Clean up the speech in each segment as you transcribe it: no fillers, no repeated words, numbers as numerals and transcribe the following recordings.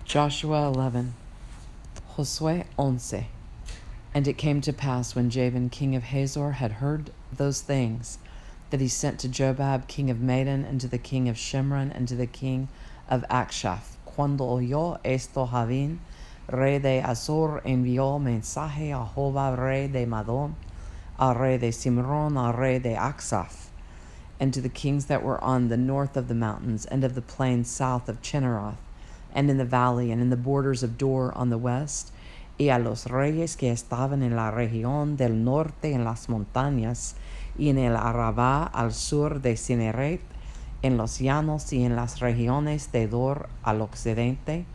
Joshua 11. Josué 11. And it came to pass, when Jabin king of Hazor had heard those things, that he sent to Jobab king of Madon, and to the king of Shimron, and to the king of Akshaph. Cuando oyó esto Javín, rey de Azor, envió mensaje a Jehová, rey de Madón, al rey de Simrón, al rey de Akshaph, and to the kings that were on the north of the mountains, and of the plain south of Chinneroth, and in the valley, and in the borders of Dor on the west, y a los reyes que estaban en la región del norte en las montañas, y en el Arabá al sur de Cineret, en los llanos y en las regiones de Dor al occidente,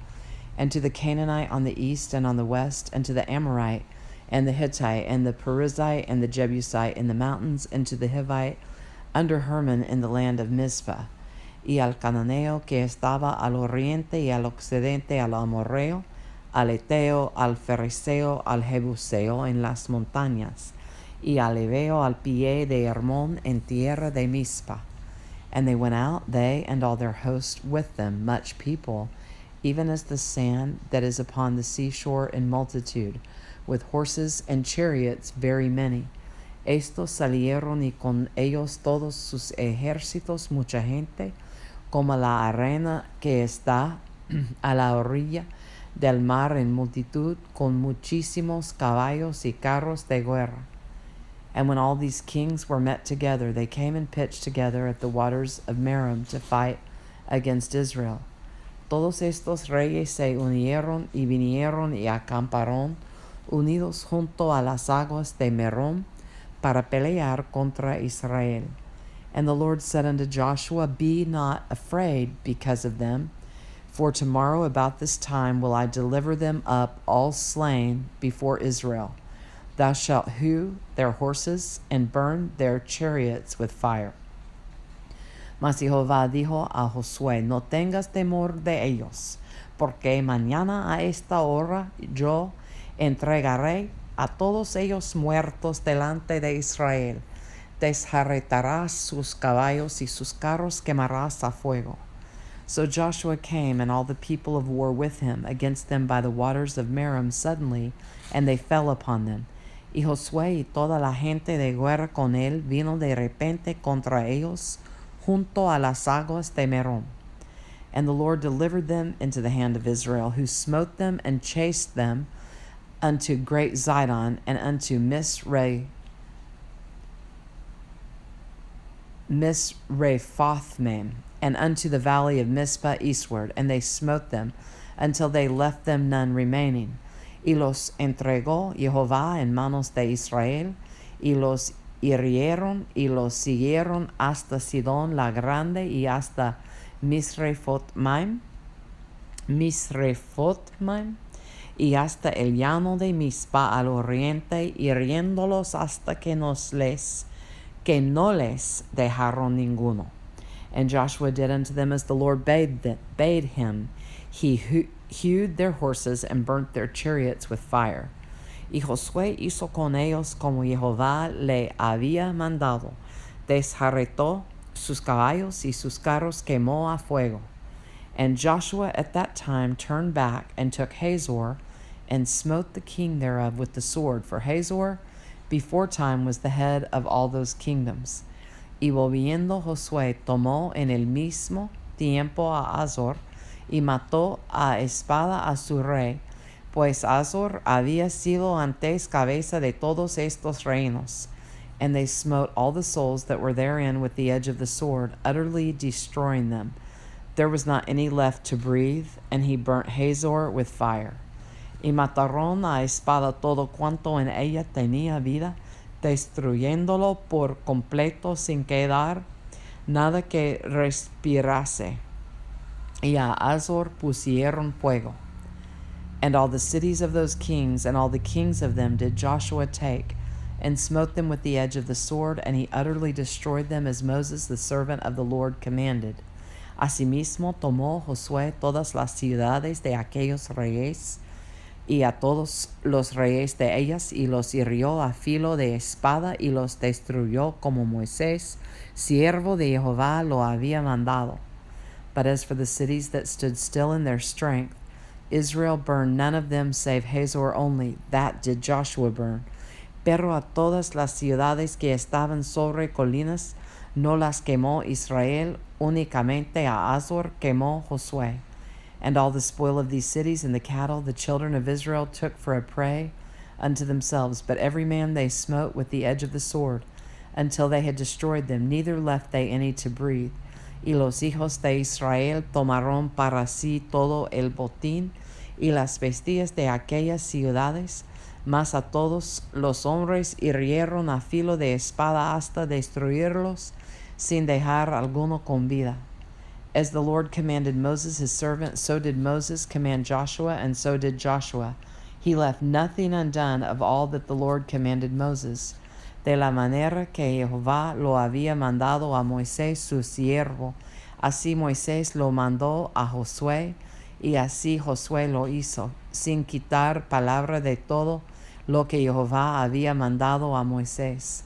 and to the Canaanite on the east and on the west, and to the Amorite, and the Hittite, and the Perizzite, and the Jebusite in the mountains, and to the Hivite under Hermon in the land of Mizpah, y al cananeo que estaba al oriente y al occidente, al amorreo, al eteo, al fereceo, al jebuseo en las montañas, y al heveo al pie de Hermón en tierra de Mizpah. And they went out, they and all their host with them, much people, even as the sand that is upon the seashore in multitude, with horses and chariots very many. Estos salieron y con ellos todos sus ejércitos, mucha gente, como la arena que está a la orilla del mar en multitud, con muchísimos caballos y carros de guerra. And when all these kings were met together, they came and pitched together at the waters of Merom to fight against Israel. Todos estos reyes se unieron y vinieron y acamparon unidos junto a las aguas de Merom para pelear contra Israel. And the Lord said unto Joshua, Be not afraid because of them, for tomorrow about this time will I deliver them up all slain before Israel. Thou shalt hew their horses and burn their chariots with fire. Mas Jehová dijo a Josué, No tengas temor de ellos, porque mañana a esta hora yo entregaré a todos ellos muertos delante de Israel. Desjarretarás sus caballos y sus carros quemarás a fuego. So Joshua came, and all the people of war with him, against them by the waters of Merom suddenly, and they fell upon them. Y Josué y toda la gente de guerra con él vino de repente contra ellos, junto a las aguas de Merom. And the Lord delivered them into the hand of Israel, who smote them and chased them unto great Zidon, and unto Misrephothmaim, and unto the valley of Mizpah eastward, and they smote them until they left them none remaining. Y los entregó Jehová en manos de Israel, y los hirieron y los siguieron hasta Sidón la grande y hasta Misrephothmaim, y hasta el llano de Mizpah al oriente, hiriéndolos hasta que no les dejaron ninguno. And Joshua did unto them as the Lord bade him. He hewed their horses and burnt their chariots with fire. Y Josué hizo con ellos como Jehová le había mandado. Desjarretó sus caballos y sus carros quemó a fuego. And Joshua at that time turned back and took Hazor, and smote the king thereof with the sword. For Hazor before time was the head of all those kingdoms. Y volviendo Josué tomó en el mismo tiempo a Azor, y mató a espada a su rey, pues Azor había sido antes cabeza de todos estos reinos. And they smote all the souls that were therein with the edge of the sword, utterly destroying them. There was not any left to breathe, and he burnt Hazor with fire. Y mataron a espada todo cuanto en ella tenía vida, destruyéndolo por completo sin quedar nada que respirase. Y a Azor pusieron fuego. And all the cities of those kings, and all the kings of them, did Joshua take, and smote them with the edge of the sword, and he utterly destroyed them, as Moses the servant of the Lord commanded. Asimismo tomó Josué todas las ciudades de aquellos reyes, y a todos los reyes de ellas, y los hirió a filo de espada, y los destruyó como Moisés, siervo de Jehová, lo había mandado. But as for the cities that stood still in their strength, Israel burned none of them save Hazor only. That did Joshua burn. Pero a todas las ciudades que estaban sobre colinas no las quemó Israel, únicamente a Hazor quemó Josué. And all the spoil of these cities and the cattle the children of Israel took for a prey unto themselves, but every man they smote with the edge of the sword, until they had destroyed them, neither left they any to breathe. Y los hijos de Israel tomaron para sí todo el botín y las bestias de aquellas ciudades, mas a todos los hombres hirieron a filo de espada hasta destruirlos, sin dejar alguno con vida. As the Lord commanded Moses his servant, so did Moses command Joshua, and so did Joshua. He left nothing undone of all that the Lord commanded Moses, de la manera que Jehová lo había mandado a Moisés su siervo. Así Moisés lo mandó a Josué, y así Josué lo hizo, sin quitar palabra de todo lo que Jehová había mandado a Moisés.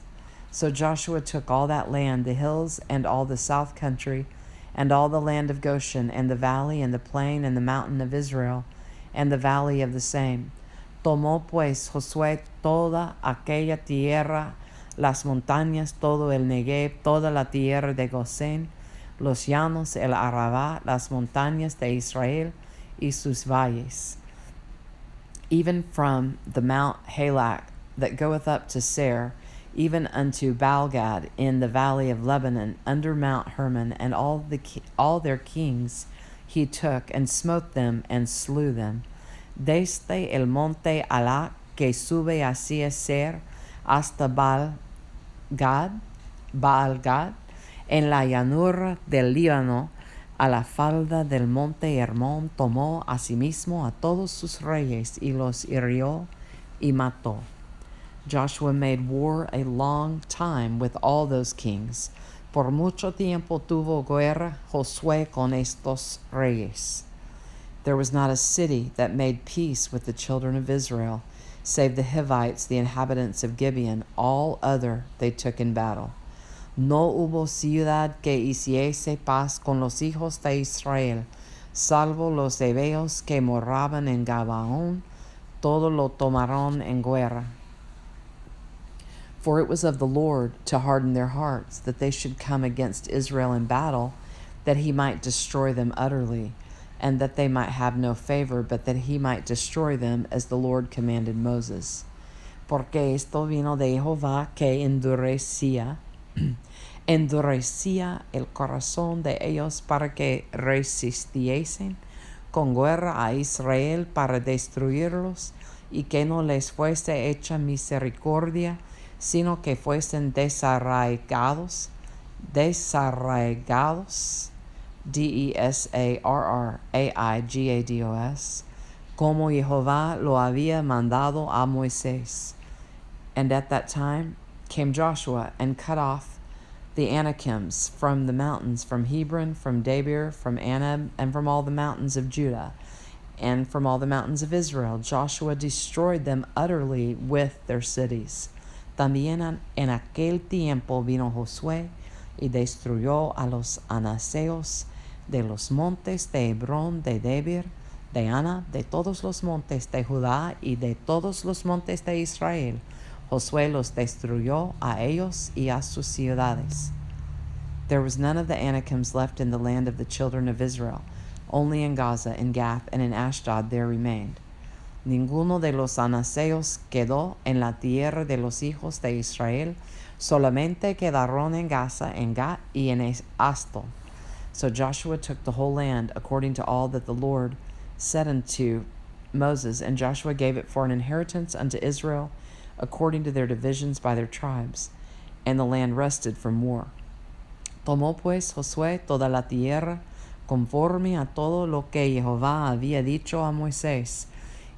So Joshua took all that land, the hills, and all the south country, and all the land of Goshen, and the valley, and the plain, and the mountain of Israel, and the valley of the same. Tomó pues Josué toda aquella tierra, las montañas, todo el Negev, toda la tierra de Gosén, los llanos, el Arabá, las montañas de Israel, y sus valles, even from the Mount Halak that goeth up to Seir, even unto Baalgad in the valley of Lebanon, under Mount Hermon, and all their kings he took, and smote them, and slew them. Desde el monte Halak, que sube hacia Seir, hasta Baalgad, en la llanura del Líbano, a la falda del monte Hermón, tomó asimismo a todos sus reyes, y los hirió y mató. Joshua made war a long time with all those kings. Por mucho tiempo tuvo guerra Josué con estos reyes. There was not a city that made peace with the children of Israel, save the Hivites, the inhabitants of Gibeon. All other they took in battle. No hubo ciudad que hiciese paz con los hijos de Israel, salvo los hebeos que moraban en Gabaón, todo lo tomaron en guerra. For it was of the Lord to harden their hearts, that they should come against Israel in battle, that he might destroy them utterly, and that they might have no favor, but that he might destroy them, as the Lord commanded Moses. Porque esto vino de Jehová, que endurecía el corazón de ellos para que resistiesen con guerra a Israel para destruirlos, y que no les fuese hecha misericordia, sino que fuesen desarraigados, desarraigados, como Jehová lo había mandado a Moisés. And at that time came Joshua and cut off the Anakims from the mountains, from Hebron, from Debir, from Anab, and from all the mountains of Judah, and from all the mountains of Israel. Joshua destroyed them utterly with their cities. También en aquel tiempo vino Josué y destruyó a los anaseos de los montes de Hebrón, de Debir, de Ana, de todos los montes de Judá y de todos los montes de Israel. Josué los destruyó a ellos y a sus ciudades. There was none of the Anakims left in the land of the children of Israel. Only in Gaza, in Gath, and in Ashdod there remained. Ninguno de los anaseos quedó en la tierra de los hijos de Israel, solamente quedaron en Gaza, en Gat, y en Aston. So Joshua took the whole land, according to all that the Lord said unto Moses, and Joshua gave it for an inheritance unto Israel, according to their divisions by their tribes, and the land rested from war. Tomó pues Josué toda la tierra, conforme a todo lo que Jehová había dicho a Moisés,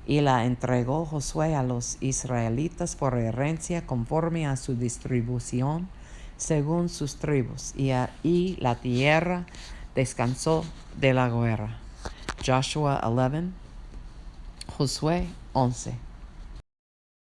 y la entregó Josué a los israelitas por herencia, conforme a su distribución, según sus tribus, y la tierra descansó de la guerra. Joshua 11, Josué 11.